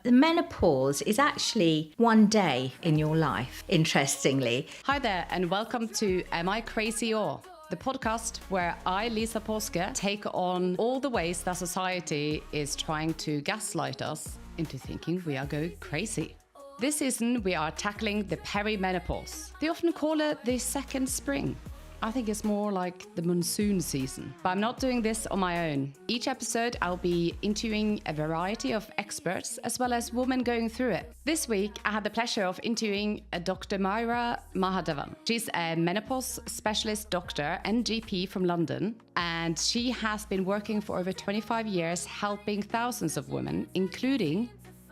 The menopause is actually one day in your life, interestingly. Hi there, and welcome to Am I Crazy Or? The podcast where I, Lisa Påske, take on all the ways that society is trying to gaslight us into thinking we are going crazy. This season, we are tackling the perimenopause. They often call it the second spring. I think it's more like the monsoon season. But I'm not doing this on my own. Each episode, I'll be interviewing a variety of experts as well as women going through it. This week, I had the pleasure of interviewing Dr. Myra Mahadevan. She's a menopause specialist doctor and GP from London, and she has been working for over 25 years helping thousands of women, including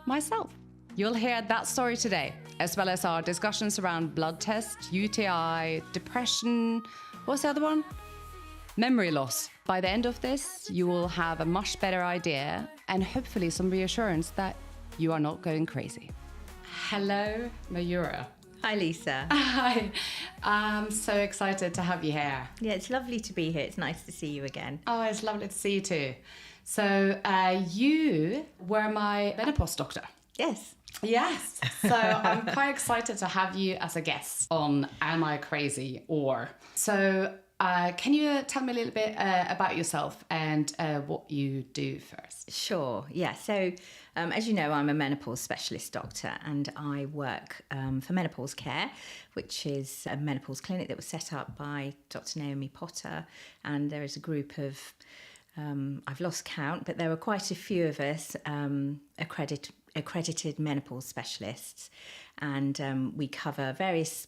myself. You'll hear that story today, as well as our discussions around blood tests, UTI, depression, what's the other one? Memory loss. By the end of this, you will have a much better idea and hopefully some reassurance that you are not going crazy. Hello, Mayura. Hi, Lisa. Hi. I'm so excited to have you here. Yeah, it's lovely to be here. It's nice to see you again. Oh, it's lovely to see you too. So you were my menopause doctor. Yes. Yes. So I'm quite excited to have you as a guest on Am I Crazy Or? So can you tell me a little bit about yourself and what you do first? Sure. Yeah. So as you know, I'm a menopause specialist doctor and I work for Menopause Care, which is a menopause clinic that was set up by Dr. Naomi Potter. And there is a group of I've lost count, but there were quite a few of us accredited menopause specialists, and we cover various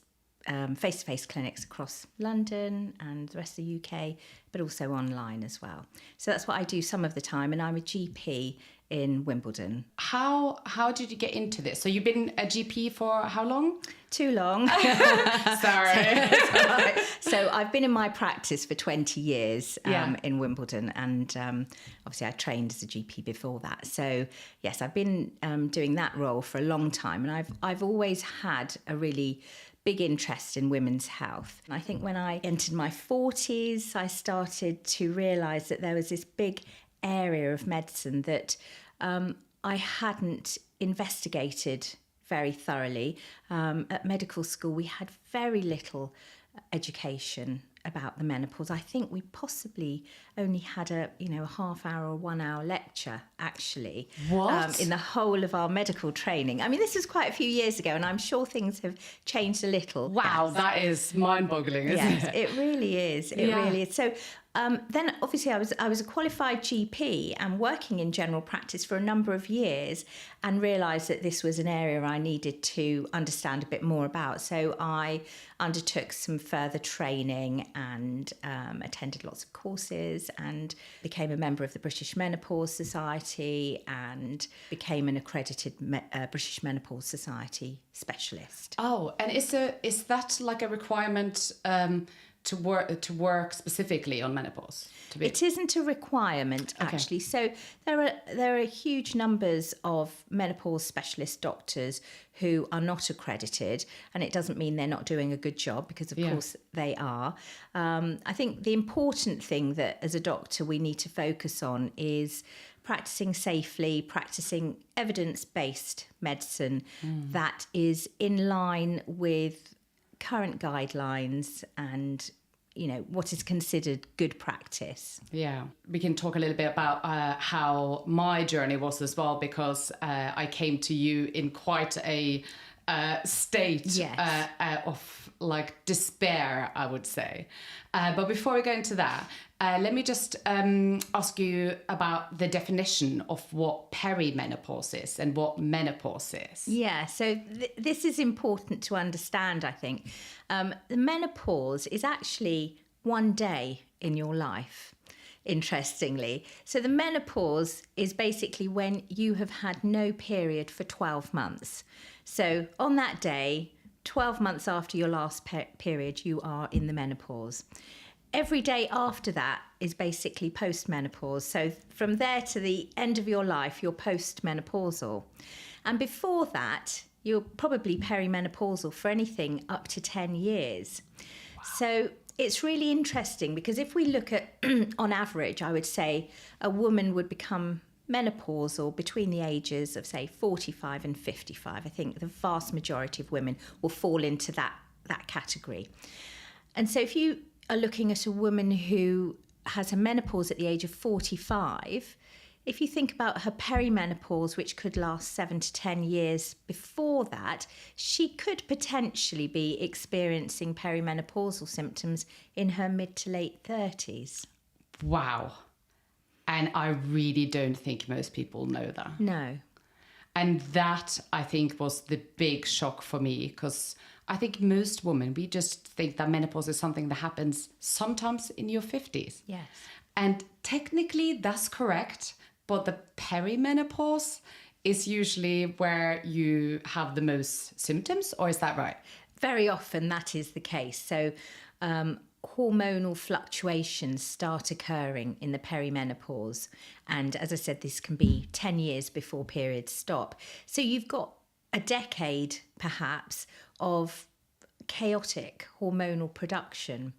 face-to-face clinics across London and the rest of the UK, but also online as well. So that's what I do some of the time, and I'm a GP in Wimbledon. How did you get into this? So you've been a GP for how long? Too long. Sorry. So I've been in my practice for 20 years in Wimbledon, and obviously I trained as a GP before that. So yes, I've been doing that role for a long time, and I've always had a really big interest in women's health. And I think when I entered my 40s, I started to realise that there was this big area of medicine that I hadn't investigated very thoroughly. At medical school, we had very little education about the menopause. I think we possibly only had a half hour or 1 hour lecture actually. What? In the whole of our medical training. I mean, this was quite a few years ago, and I'm sure things have changed a little. Wow, that is mind-boggling, isn't it? It really is. It really is. So then obviously I was a qualified GP and working in general practice for a number of years, and realised that this was an area I needed to understand a bit more about. So I undertook some further training and attended lots of courses and became a member of the British Menopause Society and became an accredited British Menopause Society specialist. Oh, and is that like a requirement to work specifically on menopause? It isn't a requirement, actually. So there are huge numbers of menopause specialist doctors who are not accredited, and it doesn't mean they're not doing a good job, because of course they are. I think the important thing that as a doctor we need to focus on is practicing safely, practicing evidence-based medicine that is in line with current guidelines and what is considered good practice. Yeah, we can talk a little bit about how my journey was as well, because I came to you in quite a state of like despair, I would say. But before we go into that, let me just ask you about the definition of what perimenopause is and what menopause is. Yeah, so this is important to understand, I think. The menopause is actually one day in your life, interestingly. So the menopause is basically when you have had no period for 12 months. So on that day, 12 months after your last period, you are in the menopause. Every day after that is basically postmenopause. So from there to the end of your life, you're postmenopausal. And before that, you're probably perimenopausal for anything up to 10 years. Wow. So it's really interesting, because if we look at, on average, I would say a woman would become menopausal between the ages of, say, 45 and 55. I think the vast majority of women will fall into that category. And so if you are looking at a woman who has a menopause at the age of 45, if you think about her perimenopause, which could last 7 to 10 years before that, she could potentially be experiencing perimenopausal symptoms in her mid to late 30s. Wow. And I really don't think most people know that. No. And that, I think, was the big shock for me, because I think most women, we just think that menopause is something that happens sometimes in your 50s. Yes. And technically that's correct, but the perimenopause is usually where you have the most symptoms, or is that right? Very often that is the case. So hormonal fluctuations start occurring in the perimenopause. And as I said, this can be 10 years before periods stop. So you've got a decade, perhaps, of chaotic hormonal production,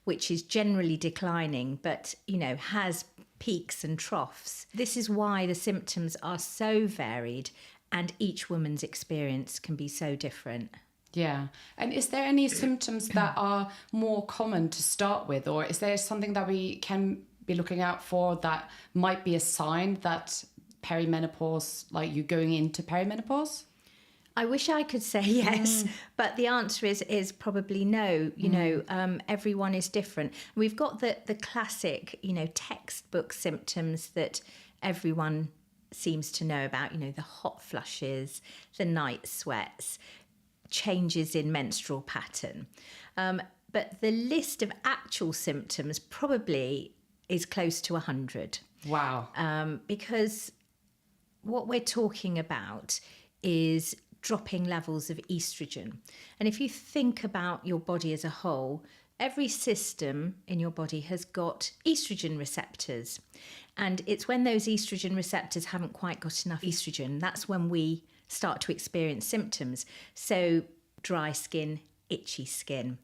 which is generally declining, but, has peaks and troughs. This is why the symptoms are so varied and each woman's experience can be so different. Yeah. And is there any symptoms that are more common to start with, or is there something that we can be looking out for that might be a sign that perimenopause, like you're going into perimenopause? I wish I could say yes, but the answer is probably no. Everyone is different. We've got the classic, textbook symptoms that everyone seems to know about, the hot flushes, the night sweats, changes in menstrual pattern. But the list of actual symptoms probably is close to 100. Wow. Because what we're talking about is dropping levels of estrogen. And if you think about your body as a whole, every system in your body has got estrogen receptors. And it's when those estrogen receptors haven't quite got enough estrogen, that's when we start to experience symptoms. So dry skin, itchy skin,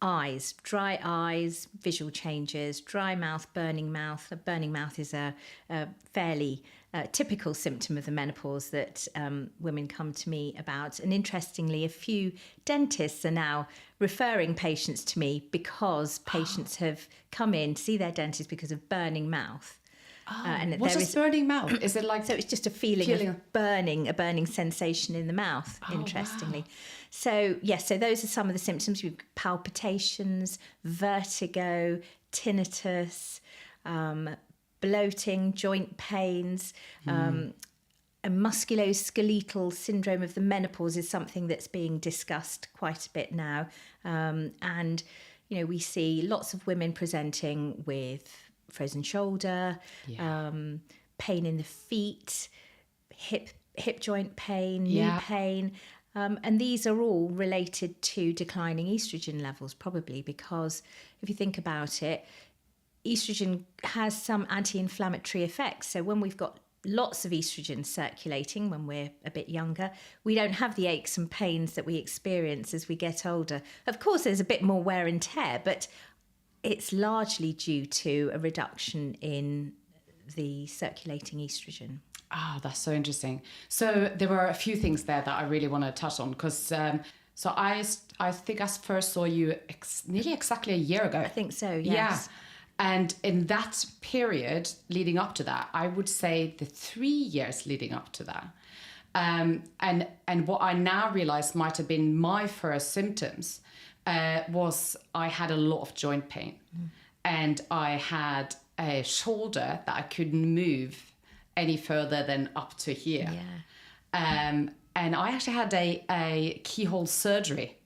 eyes, dry eyes, visual changes, dry mouth, burning mouth. A burning mouth is a fairly typical symptom of the menopause that women come to me about. And interestingly, a few dentists are now referring patients to me because patients have come in to see their dentist because of burning mouth. And what is burning mouth? Is it like... So it's just a feeling of burning, a burning sensation in the mouth, interestingly. Wow. So, yes, so those are some of the symptoms. We've palpitations, vertigo, tinnitus, bloating, joint pains, a musculoskeletal syndrome of the menopause is something that's being discussed quite a bit now. And, we see lots of women presenting with frozen shoulder, pain in the feet, hip joint pain, knee pain. And these are all related to declining estrogen levels, probably, because if you think about it, estrogen has some anti-inflammatory effects. So when we've got lots of estrogen circulating when we're a bit younger, we don't have the aches and pains that we experience as we get older. Of course, there's a bit more wear and tear, but it's largely due to a reduction in the circulating estrogen. That's so interesting. So there were a few things there that I really want to touch on, because so I think I first saw you nearly exactly a year ago. I think so, yes. Yeah. And in that period leading up to that, I would say the 3 years leading up to that. And what I now realize might have been my first symptoms was I had a lot of joint pain. And I had a shoulder that I couldn't move any further than up to here. And I actually had a keyhole surgery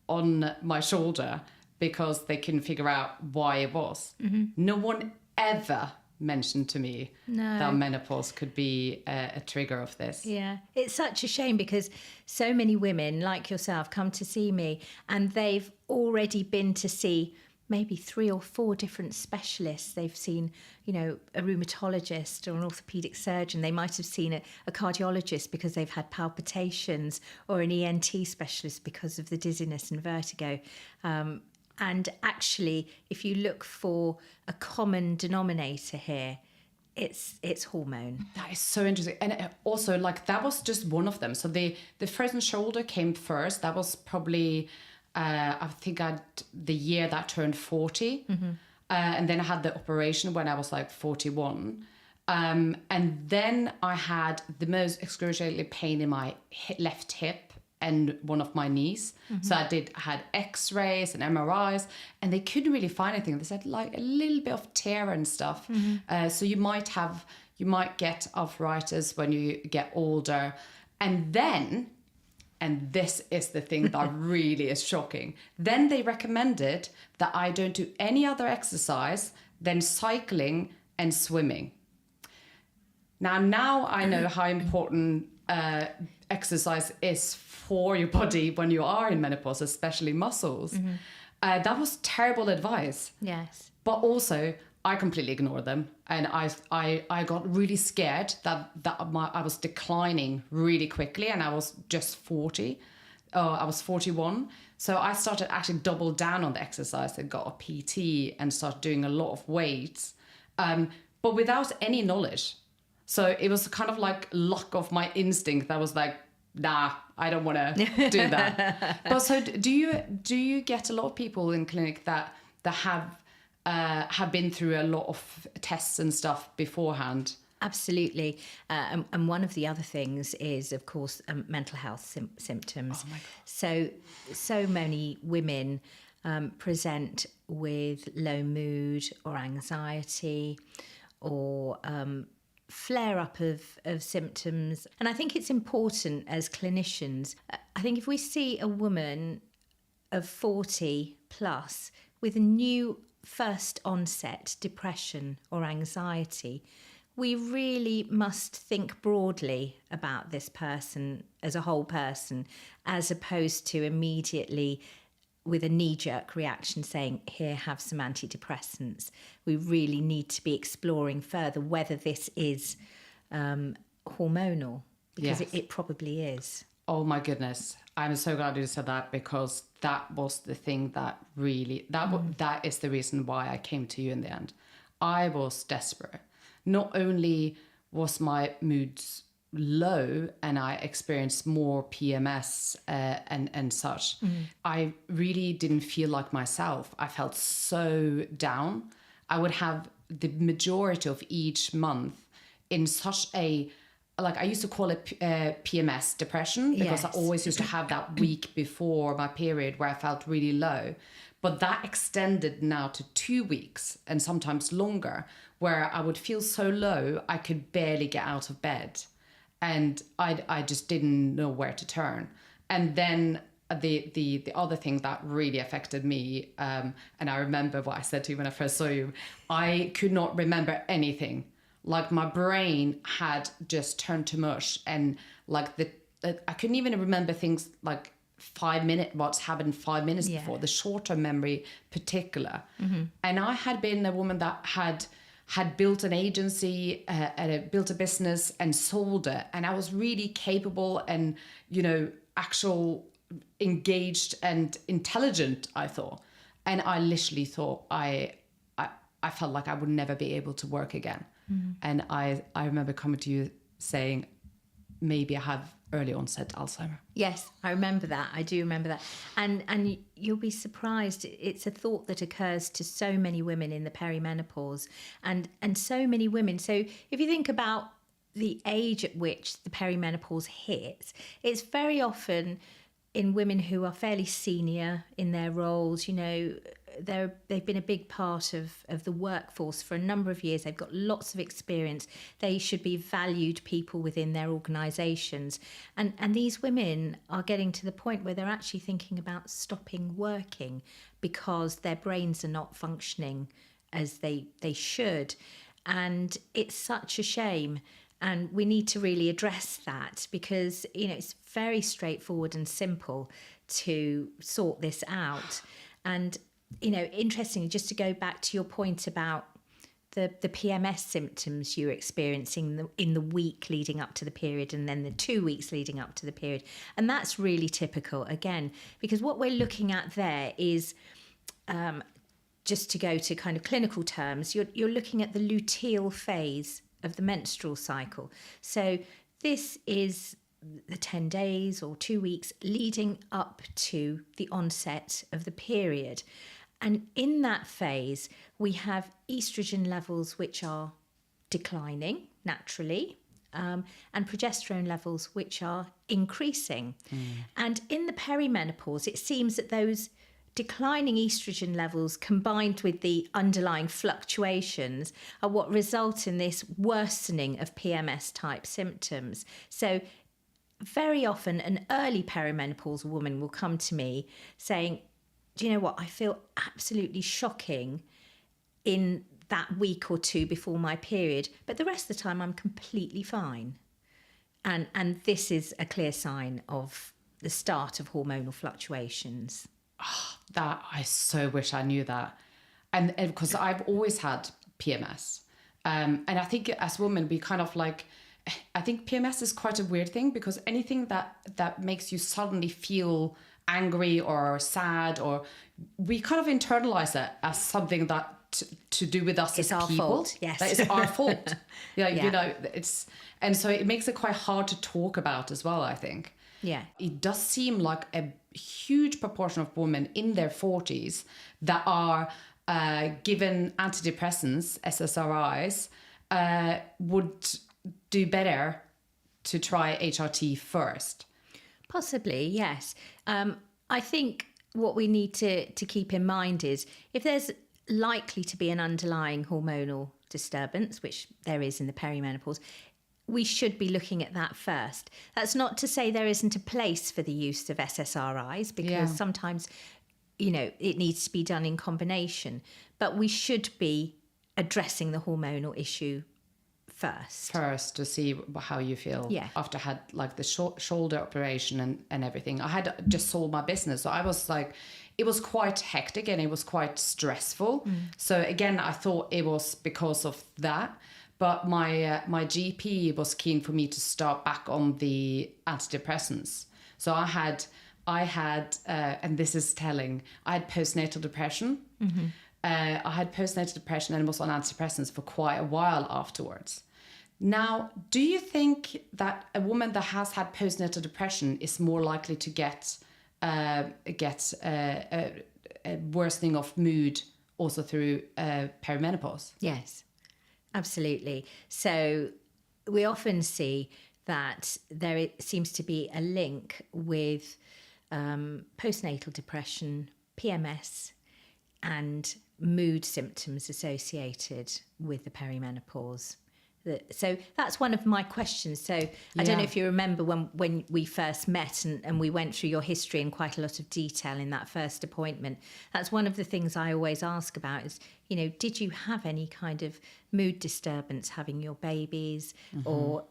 on my shoulder because they couldn't figure out why it was. No one ever mentioned to me that menopause could be a trigger of this. Yeah, it's such a shame because so many women like yourself come to see me and they've already been to see maybe 3 or 4 different specialists. They've seen, a rheumatologist or an orthopedic surgeon. They might have seen a cardiologist because they've had palpitations, or an ENT specialist because of the dizziness and vertigo. And actually, if you look for a common denominator here, it's hormone. That is so interesting. And also, like, that was just one of them. So the frozen shoulder came first. That was probably, I think the year that I turned 40. And then I had the operation when I was like 41. And then I had the most excruciating pain in my left hip and one of my knees. So I had x-rays and MRIs, and they couldn't really find anything. They said like a little bit of tear and stuff. So you might get arthritis when you get older. And this is the thing that really is shocking, then they recommended that I don't do any other exercise than cycling and swimming. Now I know how important exercise is for your body when you are in menopause, especially muscles. That was terrible advice. Yes. But also, I completely ignored them, and I got really scared that I was declining really quickly, and I was just 40. I was 41. So I started actually double down on the exercise and got a PT and started doing a lot of weights, but without any knowledge. So it was kind of like luck of my instinct that was like, nah, I don't want to do that. But so do you get a lot of people in clinic that have been through a lot of tests and stuff beforehand? Absolutely. And one of the other things is, of course, mental health symptoms. Oh my God. So many women present with low mood or anxiety or flare up of symptoms. And I think it's important as clinicians, I think if we see a woman of 40 plus with a new first onset depression or anxiety, we really must think broadly about this person as a whole person, as opposed to immediately with a knee-jerk reaction saying, here, have some antidepressants. We really need to be exploring further whether this is hormonal, because Yes. it probably is. Oh my goodness. I'm so glad you said that, because that was the thing that really, that is the reason why I came to you in the end. I was desperate. Not only was my moods low and I experienced more PMS and such, I really didn't feel like myself. I felt so down. I would have the majority of each month in such a, like, I used to call it PMS depression, because I always used to have that week before my period where I felt really low. But that extended now to 2 weeks and sometimes longer, where I would feel so low I could barely get out of bed. And I just didn't know where to turn. And then the other thing that really affected me, and I remember what I said to you when I first saw you, I could not remember anything. Like, my brain had just turned to mush, and like I couldn't even remember things like 5 minutes, what's happened 5 minutes before, the short-term memory particular. And I had been a woman that had built an agency, built a business and sold it. And I was really capable and, actual engaged and intelligent, I thought. And I literally thought I felt like I would never be able to work again. And I remember coming to you saying, maybe I have early onset Alzheimer. Yes, I remember that. I do remember that. And you'll be surprised. It's a thought that occurs to so many women in the perimenopause, and so many women. So if you think about the age at which the perimenopause hits, it's very often in women who are fairly senior in their roles. They've been a big part of the workforce for a number of years. They've got lots of experience. They should be valued people within their organisations. And these women are getting to the point where they're actually thinking about stopping working because their brains are not functioning as they should. And it's such a shame. And we need to really address that, because, it's very straightforward and simple to sort this out. And interestingly, just to go back to your point about the PMS symptoms you were experiencing in the week leading up to the period, and then the 2 weeks leading up to the period. And that's really typical, again, because what we're looking at there is, just to go to kind of clinical terms, you're looking at the luteal phase of the menstrual cycle. So this is the 10 days or 2 weeks leading up to the onset of the period. And in that phase, we have estrogen levels which are declining naturally, and progesterone levels which are increasing. And in the perimenopause, it seems that those declining estrogen levels combined with the underlying fluctuations are what result in this worsening of PMS type symptoms. So very often an early perimenopausal woman will come to me saying, do you know what, I feel absolutely shocking in that week or two before my period, but the rest of the time I'm completely fine. And this is a clear sign of the start of hormonal fluctuations. Oh, that I so wish I knew that. And because I've always had PMS. And I think as women, we kind of like, I think PMS is quite a weird thing, because anything that makes you suddenly feel angry or sad, or we kind of internalize it as something that to do with us it's as our people. Fault. Yes. That is our fault. Yeah, Yeah. you know, and so it makes it quite hard to talk about as well, I think. Yeah. It does seem like a huge proportion of women in their 40s that are given antidepressants, SSRIs, would do better to try HRT first. Possibly, yes. I think what we need to keep in mind is if there's likely to be an underlying hormonal disturbance, which there is in the perimenopause, we should be looking at that first. That's not to say there isn't a place for the use of SSRIs, because sometimes, you know, it needs to be done in combination. But we should be addressing the hormonal issue first To see how you feel. Yeah. After I had like the shoulder operation and everything. I had just sold my business, so I was like, it was quite hectic and it was quite stressful. So again, I thought it was because of that. But my GP was keen for me to start back on the antidepressants. So I had, and this is telling, I had postnatal depression. I had postnatal depression and was on antidepressants for quite a while afterwards. Now, do you think that a woman that has had postnatal depression is more likely to get a worsening of mood also through perimenopause? Yes, absolutely. So we often see that there seems to be a link with postnatal depression, PMS, and mood symptoms associated with the perimenopause. So that's one of my questions. So I don't know if you remember when we first met and we went through your history in quite a lot of detail in that first appointment. That's one of the things I always ask about is, you know, did you have any kind of mood disturbance having your babies or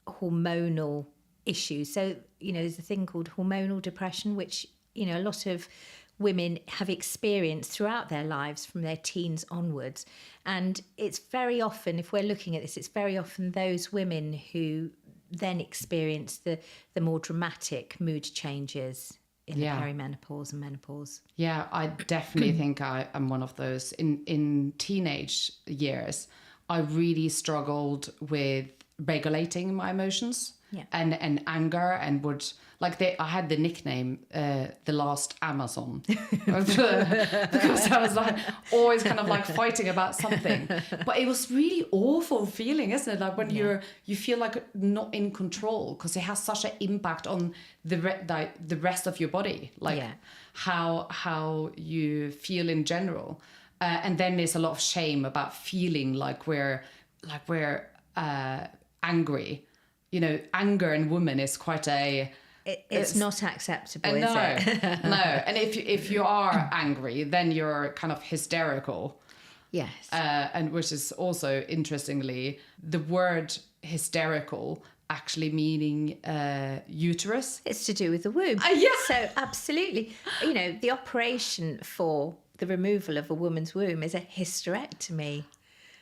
hormonal issues? So, you know, there's a thing called hormonal depression, which, you know, a lot of women have experienced throughout their lives from their teens onwards. And it's very often, if we're looking at this, it's very often those women who then experience the more dramatic mood changes in the perimenopause and menopause. Yeah, I definitely think I am one of those. In teenage years, I really struggled with regulating my emotions and anger, and would I had the nickname the last Amazon because I was like always kind of like fighting about something. But it was really awful feeling, isn't it? Like when you feel like not in control, because it has such an impact on the rest of your body, like how you feel in general. And then there's a lot of shame about feeling like we're angry. You know, anger in women is quite it's not acceptable, is no, it? No. And if you are angry, then you're kind of hysterical. Yes. And which is also, interestingly, the word hysterical actually meaning uterus. It's to do with the womb. Yeah. So absolutely. You know, the operation for the removal of a woman's womb is a hysterectomy.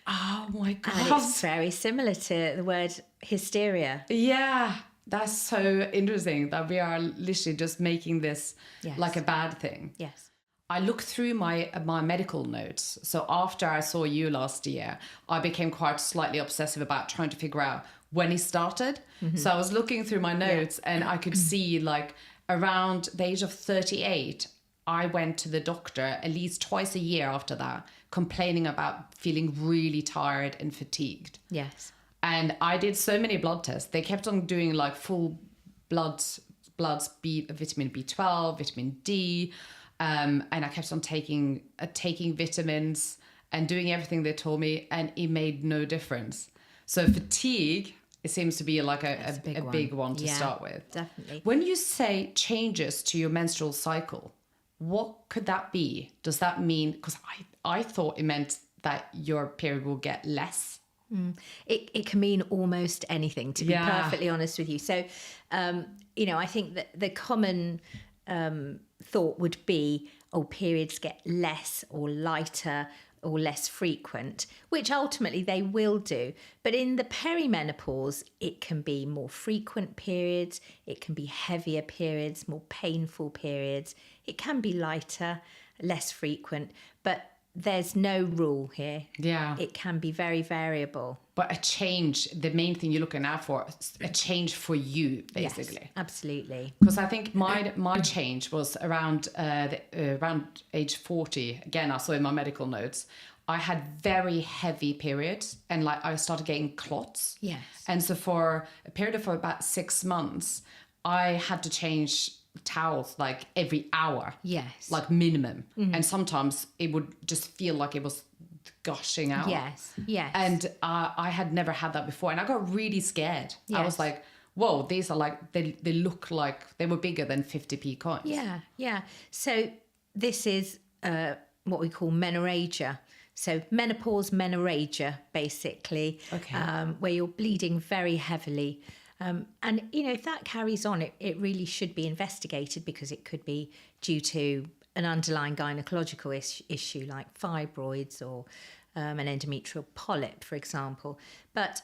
Oh my God. And it's very similar to the word hysteria. Yeah. That's so interesting that we are literally just making this like a bad thing. Yes. I looked through my medical notes. So after I saw you last year, I became quite slightly obsessive about trying to figure out when he started. So I was looking through my notes and I could see like around the age of 38, I went to the doctor at least twice a year after that, complaining about feeling really tired and fatigued. Yes. And I did so many blood tests. They kept on doing like full bloods, vitamin B12, vitamin D. And I kept on taking vitamins and doing everything they told me, and it made no difference. So fatigue, it seems to be like a big one to start with. Definitely. When you say changes to your menstrual cycle, what could that be? Does that mean, because I thought it meant that your period will get less. It can mean almost anything, to be perfectly honest with you. So, I think that the common thought would be, periods get less or lighter or less frequent, which ultimately they will do. But in the perimenopause, it can be more frequent periods, it can be heavier periods, more painful periods. It can be lighter, less frequent, but there's no rule here. Yeah. It can be very variable. But a change, the main thing you're looking out for, a change for you, basically. Yes, absolutely. Because I think my change was around age 40. Again, I saw in my medical notes, I had very heavy periods and like I started getting clots. Yes. And so for a period of about 6 months, I had to change towels like every hour. Yes. Like minimum. And sometimes it would just feel like it was gushing out. Yes. And I had never had that before, and I got really scared. Yes. I was like, whoa, these are like, they look like they were bigger than 50p coins. Yeah. So this is what we call menorrhagia. So menopause, menorrhagia, basically. Okay. Where you're bleeding very heavily. And, if that carries on, it really should be investigated, because it could be due to an underlying gynecological issue like fibroids or an endometrial polyp, for example. But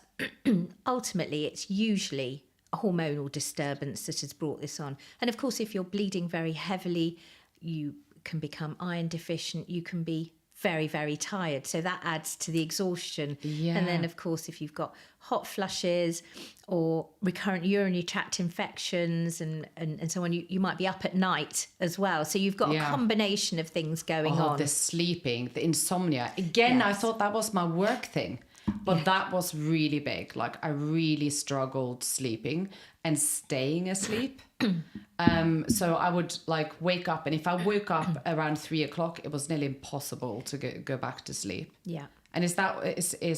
ultimately, it's usually a hormonal disturbance that has brought this on. And of course, if you're bleeding very heavily, you can become iron deficient, you can be very, very tired. So that adds to the exhaustion. Yeah. And then, of course, if you've got hot flushes or recurrent urinary tract infections and so on, you might be up at night as well. So you've got a combination of things going on. The sleeping, the insomnia. Again, I thought that was my work thing. But that was really big. Like I really struggled sleeping and staying asleep. So I would like wake up, and if I woke up around 3 o'clock, it was nearly impossible to go back to sleep. Yeah. And is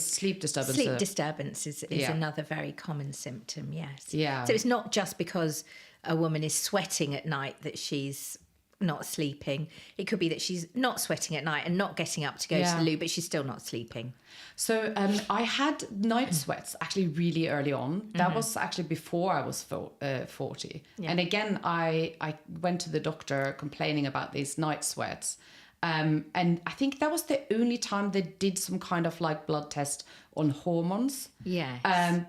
sleep disturbance? Sleep disturbance is another very common symptom, yes. Yeah. So it's not just because a woman is sweating at night that she's not sleeping. It could be that she's not sweating at night and not getting up to go to the loo, but she's still not sleeping. So I had night sweats actually really early on. That was actually before I was 40. Yeah. And again, I went to the doctor complaining about these night sweats. And I think that was the only time they did some kind of like blood test on hormones. Yes.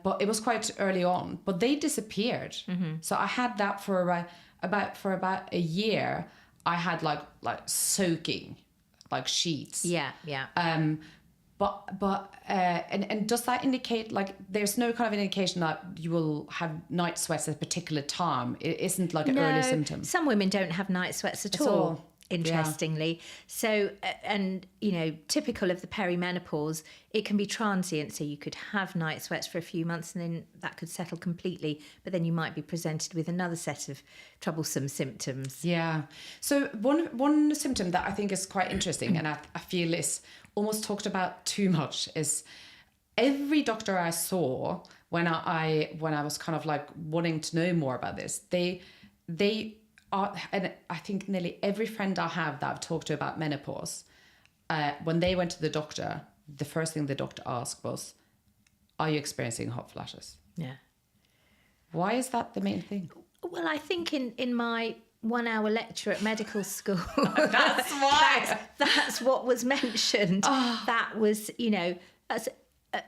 But it was quite early on. But they disappeared. So I had that for about a year. I had like soaking, like sheets. Yeah. But does that indicate, like, there's no kind of indication that you will have night sweats at a particular time? It isn't like an early symptom. Some women don't have night sweats at all. Interestingly. So, and typical of the perimenopause, it can be transient. So you could have night sweats for a few months and then that could settle completely. But then you might be presented with another set of troublesome symptoms. Yeah. So one symptom that I think is quite interesting, and I feel is almost talked about too much, is every doctor I saw when I was kind of like wanting to know more about this, they and I think nearly every friend I have that I've talked to about menopause, when they went to the doctor, the first thing the doctor asked was, are you experiencing hot flashes? Yeah. Why is that the main thing? Well, I think in my 1 hour lecture at medical school, that's why. That's what was mentioned. That was, as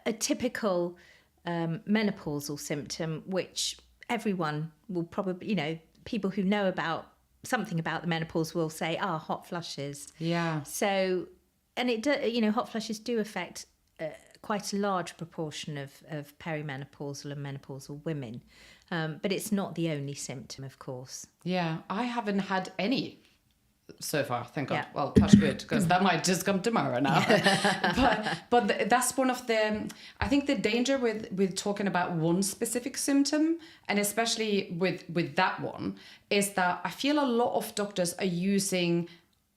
a typical menopausal symptom, which everyone will probably, people who know about something about the menopause will say, hot flushes. Yeah. So, and it do, hot flushes do affect quite a large proportion of perimenopausal and menopausal women. But it's not the only symptom, of course. Yeah, I haven't had any so far, thank God. Yeah. Well, touch good, because that might just come tomorrow now. but that's one of the, I think the danger with talking about one specific symptom, and especially with that one, is that I feel a lot of doctors are using,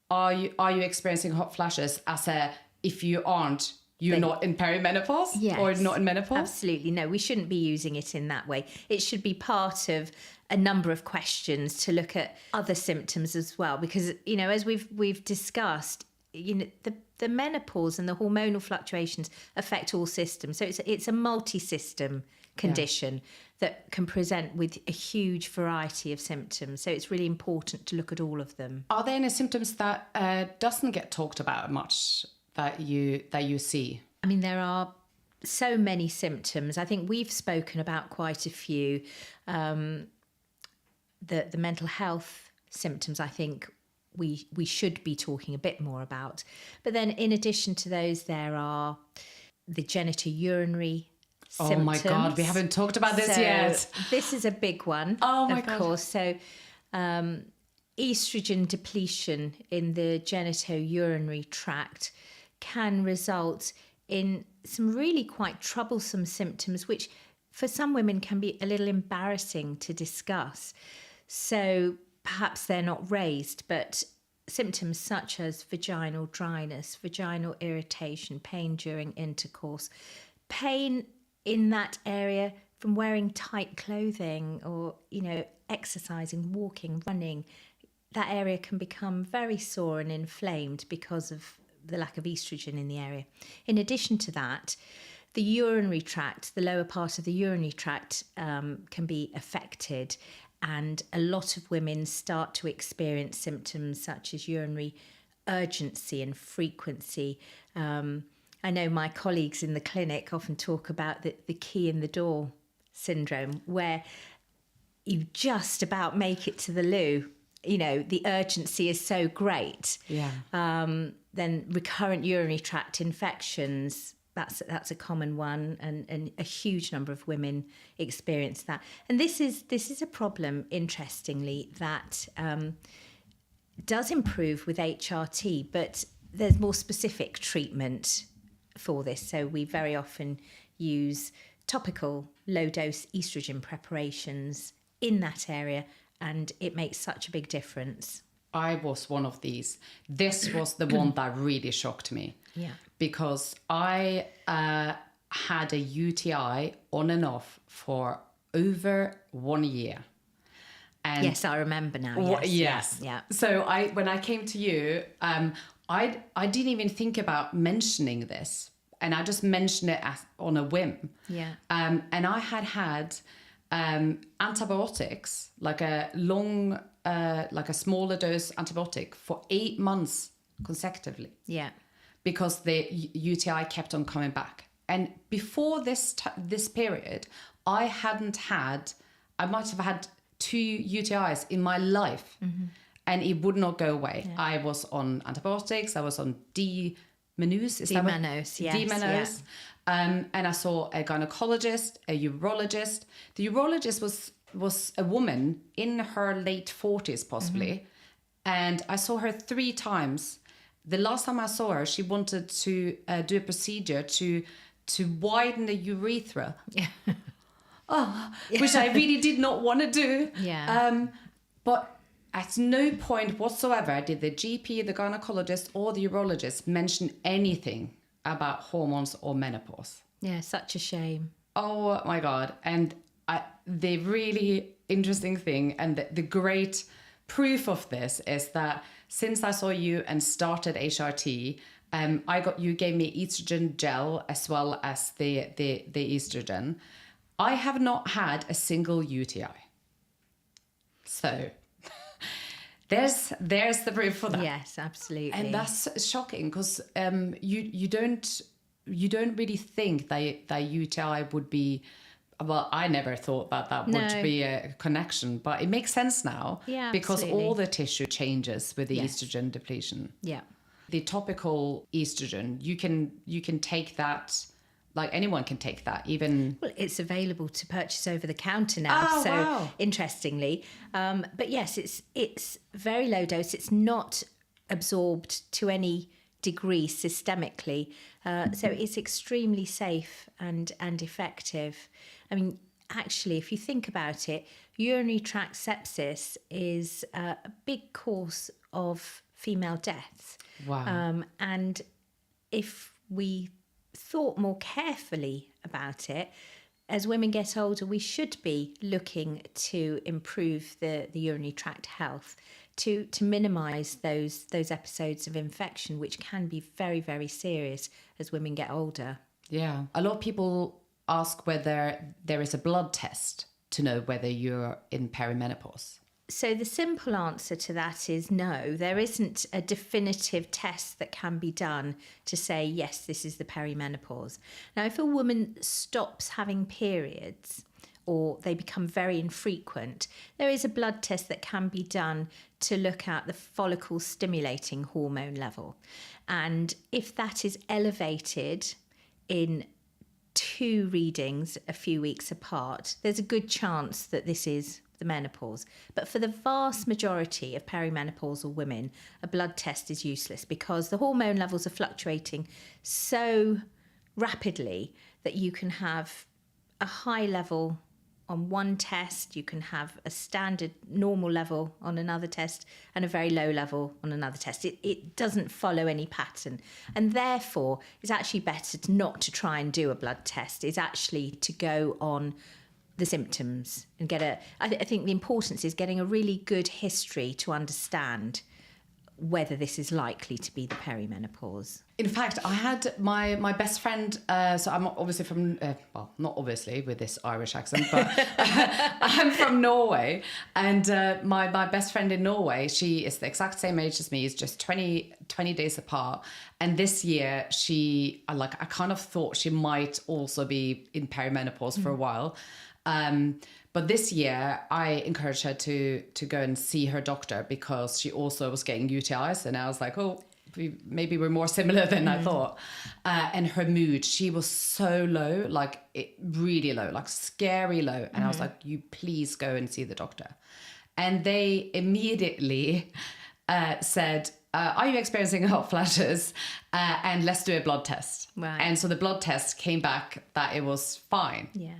are you experiencing hot flashes as a, if you aren't, you're not in perimenopause, yes, or not in menopause? Absolutely. No, we shouldn't be using it in that way. It should be part of a number of questions to look at other symptoms as well. Because, as we've discussed, the menopause and the hormonal fluctuations affect all systems. So it's a multi-system condition that can present with a huge variety of symptoms. So it's really important to look at all of them. Are there any symptoms that doesn't get talked about much that you see? I mean, there are so many symptoms. I think we've spoken about quite a few. The mental health symptoms, I think we should be talking a bit more about. But then in addition to those, there are the genitourinary symptoms. Oh my God, we haven't talked about this yet. This is a big one, of course. So estrogen depletion in the genitourinary tract can result in some really quite troublesome symptoms, which for some women can be a little embarrassing to discuss. So perhaps they're not raised, but symptoms such as vaginal dryness, vaginal irritation, pain during intercourse, pain in that area from wearing tight clothing or, exercising, walking, running, that area can become very sore and inflamed because of the lack of estrogen in the area. In addition to that, the urinary tract, the lower part of the urinary tract can be affected, and a lot of women start to experience symptoms such as urinary urgency and frequency. I know my colleagues in the clinic often talk about the key in the door syndrome, where you just about make it to the loo. The urgency is so great. Yeah. Then recurrent urinary tract infections, that's a common one, and a huge number of women experience that. And this is a problem, interestingly, that does improve with HRT, but there's more specific treatment for this. So we very often use topical low-dose estrogen preparations in that area, and it makes such a big difference. I was one of these. This was the one that really shocked me. Yeah. Because I had a UTI on and off for over 1 year. And yes, I remember now. Yes. Yeah. So when I came to you, I didn't even think about mentioning this, and I just mentioned it on a whim. Yeah. And I had antibiotics, like a smaller dose antibiotic for 8 months consecutively. Yeah. Because the UTI kept on coming back. And before this period, I might have had 2 UTIs in my life, and it would not go away. Yeah. I was on antibiotics, I was on D-Menose. D-Menose, yes. D-Menose. Yeah. And I saw a gynecologist, a urologist. The urologist was a woman in her late 40s, possibly. And I saw her 3 times. The last time I saw her, she wanted to do a procedure to widen the urethra. Yeah. Which I really did not want to do. Yeah. But at no point whatsoever did the GP, the gynecologist, or the urologist mention anything about hormones or menopause. Yeah, such a shame. Oh my God. And the really interesting thing and the great proof of this is that since I saw you and started HRT, you gave me estrogen gel as well as the estrogen. I have not had a single UTI. So there's the proof for that. Yes, absolutely. And that's shocking because you don't really think that UTI would be well, I never thought that would be a connection, but it makes sense now. Yeah, because absolutely. all the tissue changes with the Yes. estrogen depletion. Yeah. The topical estrogen, you can take that, like anyone can take that, even. Well, it's available to purchase over the counter now. Oh, so wow. Interestingly, but yes, it's very low dose. It's not absorbed to any degree systemically, so it's extremely safe and effective. I mean, actually, if you think about it, urinary tract sepsis is a big cause of female deaths. Wow. And if we thought more carefully about it, as women get older, we should be looking to improve the urinary tract health, to minimise those episodes of infection, which can be very, very serious as women get older. Yeah. A lot of people ask whether there is a blood test to know whether you're in perimenopause. So the simple answer to that is no. There isn't a definitive test that can be done to say, yes, this is the perimenopause. Now, if a woman stops having periods or they become very infrequent, there is a blood test that can be done to look at the follicle stimulating hormone level. And if that is elevated in 2 readings a few weeks apart, there's a good chance that this is the menopause. But for the vast majority of perimenopausal women, a blood test is useless because the hormone levels are fluctuating so rapidly that you can have a high level on one test, you can have a standard normal level on another test, and a very low level on another test. It doesn't follow any pattern. And therefore, it's actually better not to try and do a blood test. It's actually to go on the symptoms and get I think the importance is getting a really good history to understand whether this is likely to be the perimenopause. In fact, I had my best friend, so I'm obviously from, well, not obviously with this Irish accent, but I'm from Norway. And my best friend in Norway, she is the exact same age as me, is just 20 days apart. And this year, I kind of thought she might also be in perimenopause for a while. But this year, I encouraged her to go and see her doctor because she also was getting UTIs. And I was like, oh, maybe we're more similar than I thought. And her mood, she was so low, really low, scary low. And I was like, you please go and see the doctor. And they immediately said, are you experiencing hot flashes? And let's do a blood test. Right. And so the blood test came back that it was fine. Yeah.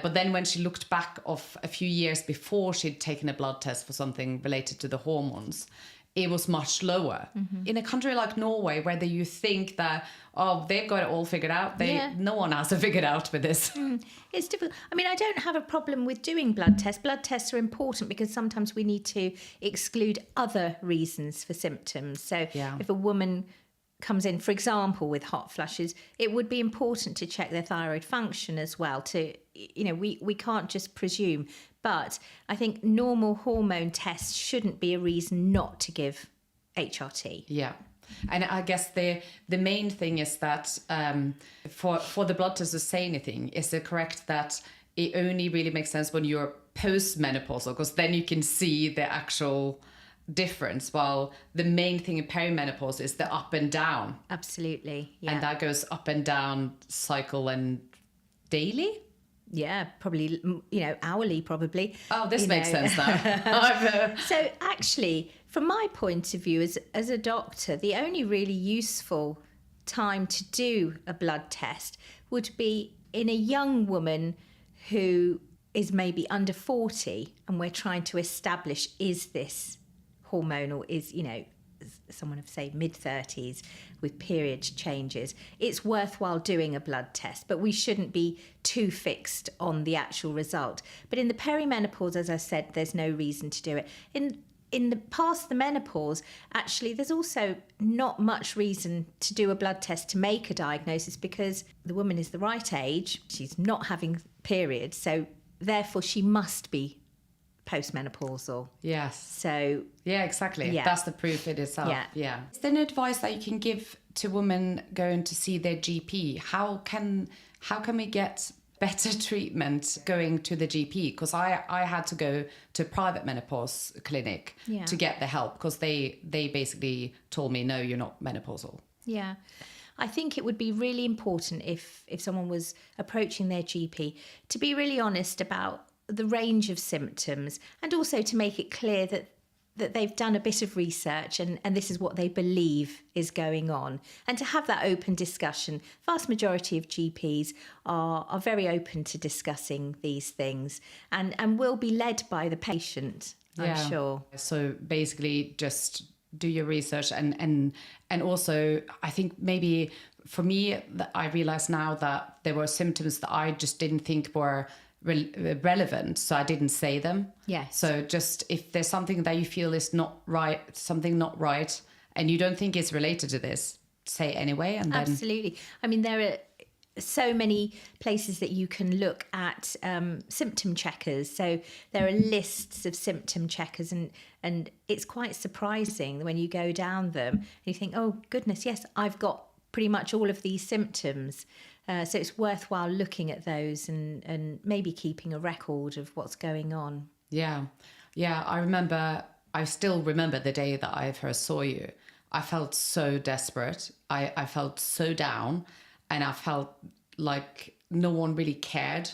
But then when she looked back of a few years before she'd taken a blood test for something related to the hormones, it was much lower. Mm-hmm. In a country like Norway, where you think that, oh, they've got it all figured out. No one has it figured out with this. It's difficult. I mean, I don't have a problem with doing blood tests. Blood tests are important because sometimes we need to exclude other reasons for symptoms. So if a woman comes in, for example, with hot flushes, it would be important to check their thyroid function as well. We can't just presume. But I think normal hormone tests shouldn't be a reason not to give HRT. Yeah. And I guess the main thing is that for the blood test to say anything, is it correct that it only really makes sense when you're postmenopausal, because then you can see the actual difference, while the main thing in perimenopause is the up and down. Absolutely. Yeah. And that goes up and down cycle and daily? Yeah, probably, hourly probably. Oh, this makes sense now. So actually, from my point of view as a doctor, the only really useful time to do a blood test would be in a young woman who is maybe under 40 and we're trying to establish, is this hormonal, is, someone of, say, mid-30s with period changes. It's worthwhile doing a blood test, but we shouldn't be too fixed on the actual result. But in the perimenopause, as I said, there's no reason to do it. In the past the menopause, actually, there's also not much reason to do a blood test to make a diagnosis because the woman is the right age, she's not having periods, so therefore she must be postmenopausal. Yes. So yeah, exactly. Yeah. That's the proof it itself. Yeah. Is there any advice that you can give to women going to see their GP? How can we get better treatment going to the GP, because I had to go to a private menopause clinic to get the help, because they basically told me, no, you're not menopausal. Yeah. I think it would be really important if someone was approaching their GP to be really honest about the range of symptoms, and also to make it clear that they've done a bit of research and this is what they believe is going on, and to have that open discussion. Vast majority of GPs are very open to discussing these things and will be led by the patient, I'm sure. So basically just do your research, and also I think maybe for me, I realize now that there were symptoms that I just didn't think were relevant, so I didn't say them. Yes. So just if there's something that you feel is not right, something not right, and you don't think it's related to this, say it anyway. And then absolutely. I mean, there are so many places that you can look at symptom checkers. So there are lists of symptom checkers, and it's quite surprising when you go down them and you think, oh goodness, yes, I've got pretty much all of these symptoms. So it's worthwhile looking at those and maybe keeping a record of what's going on. Yeah. I still remember the day that I first saw you. I felt so desperate. I felt so down, and I felt like no one really cared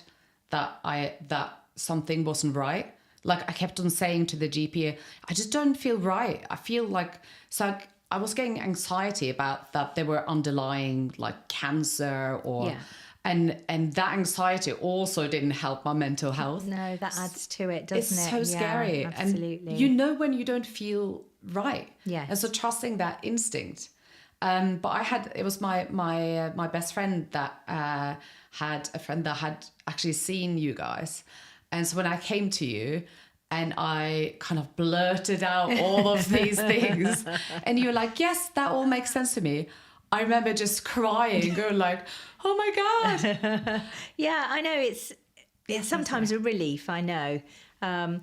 that something wasn't right. Like I kept on saying to the GP, I just don't feel right. I feel like, so I was getting anxiety about that there were underlying like cancer or, and that anxiety also didn't help my mental health. No, that adds to it, doesn't it? It's so scary. Yeah, absolutely. And you know when you don't feel right. Yes. And so trusting that instinct. But it was my best friend that had a friend that had actually seen you guys. And so when I came to you, and I kind of blurted out all of these things, and you were like, yes, that all makes sense to me. I remember just crying, going like, oh my God. Yeah, I know. It's sometimes a relief, I know. And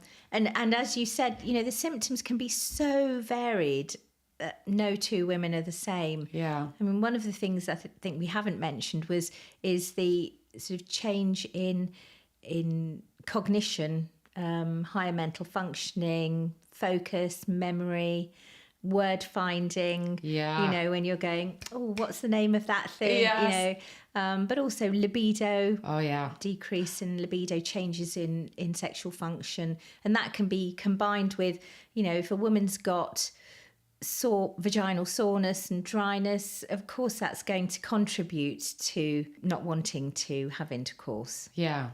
as you said, you know, the symptoms can be so varied that no two women are the same. Yeah. I mean, one of the things I think we haven't mentioned is the sort of change in cognition, higher mental functioning, focus, memory, word finding. Yeah. You know, when you're going, oh, what's the name of that thing? Yes. You know, but also libido. Oh yeah. Decrease in libido, changes in sexual function, and that can be combined with, you know, if a woman's got vaginal soreness and dryness, of course that's going to contribute to not wanting to have intercourse. Yeah.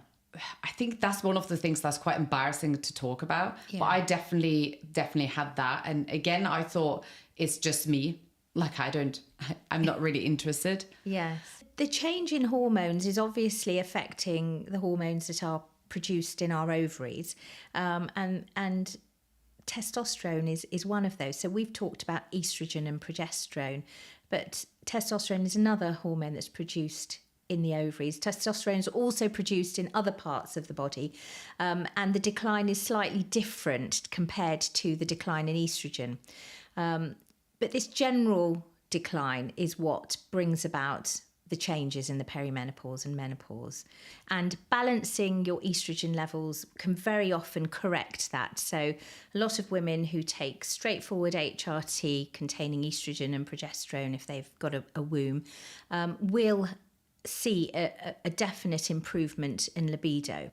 I think that's one of the things that's quite embarrassing to talk about. Yeah. But I definitely had that. And again, I thought it's just me. Like I'm not really interested. Yes. The change in hormones is obviously affecting the hormones that are produced in our ovaries. And testosterone is one of those. So we've talked about estrogen and progesterone, but testosterone is another hormone that's produced in the ovaries. Testosterone is also produced in other parts of the body, and the decline is slightly different compared to the decline in estrogen. But this general decline is what brings about the changes in the perimenopause and menopause. And balancing your estrogen levels can very often correct that. So a lot of women who take straightforward HRT containing estrogen and progesterone, if they've got a womb, will see a definite improvement in libido.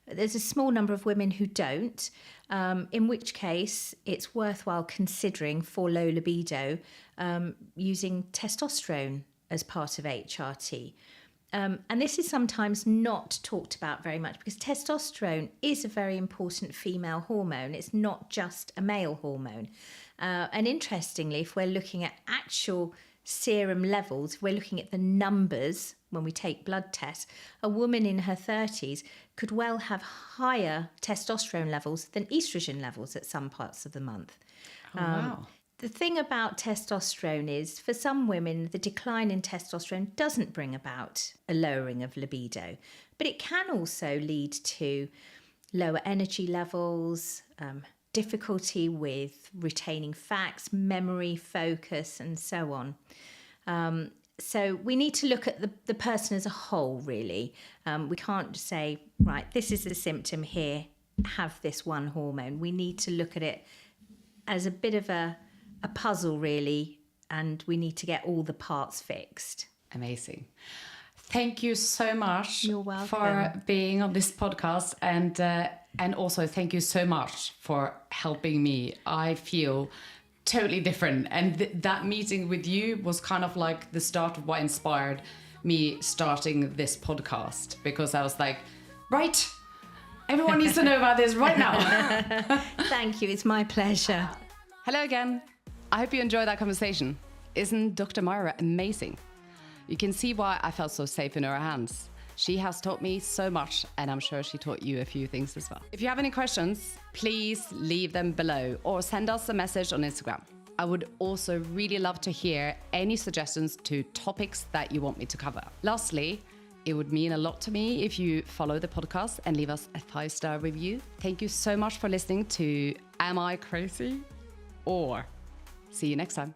There's a small number of women who don't, in which case it's worthwhile considering for low libido using testosterone as part of HRT. And this is sometimes not talked about very much because testosterone is a very important female hormone. It's not just a male hormone. And interestingly, if we're looking at actual serum levels, we're looking at the numbers when we take blood tests, a woman in her 30s could well have higher testosterone levels than estrogen levels at some parts of the month. Oh, wow. The thing about testosterone is, for some women, the decline in testosterone doesn't bring about a lowering of libido, but it can also lead to lower energy levels, difficulty with retaining facts, memory, focus, and so on. So we need to look at the person as a whole, really. We can't say, right, this is the symptom here, have this one hormone. We need to look at it as a bit of a puzzle, really, and we need to get all the parts fixed. Amazing. Thank you so much You're welcome. For being on this podcast, and also thank you so much for helping me. I feel totally different, and that meeting with you was kind of like the start of what inspired me starting this podcast, because I was like, right, everyone needs to know about this right now. Thank you, it's my pleasure. Hello again. I hope you enjoyed that conversation. Isn't Dr. Myra amazing? You can see why I felt so safe in her hands. She has taught me so much, and I'm sure she taught you a few things as well. If you have any questions, please leave them below or send us a message on Instagram. I would also really love to hear any suggestions to topics that you want me to cover. Lastly, it would mean a lot to me if you follow the podcast and leave us a 5-star review. Thank you so much for listening to Am I Crazy? Or see you next time.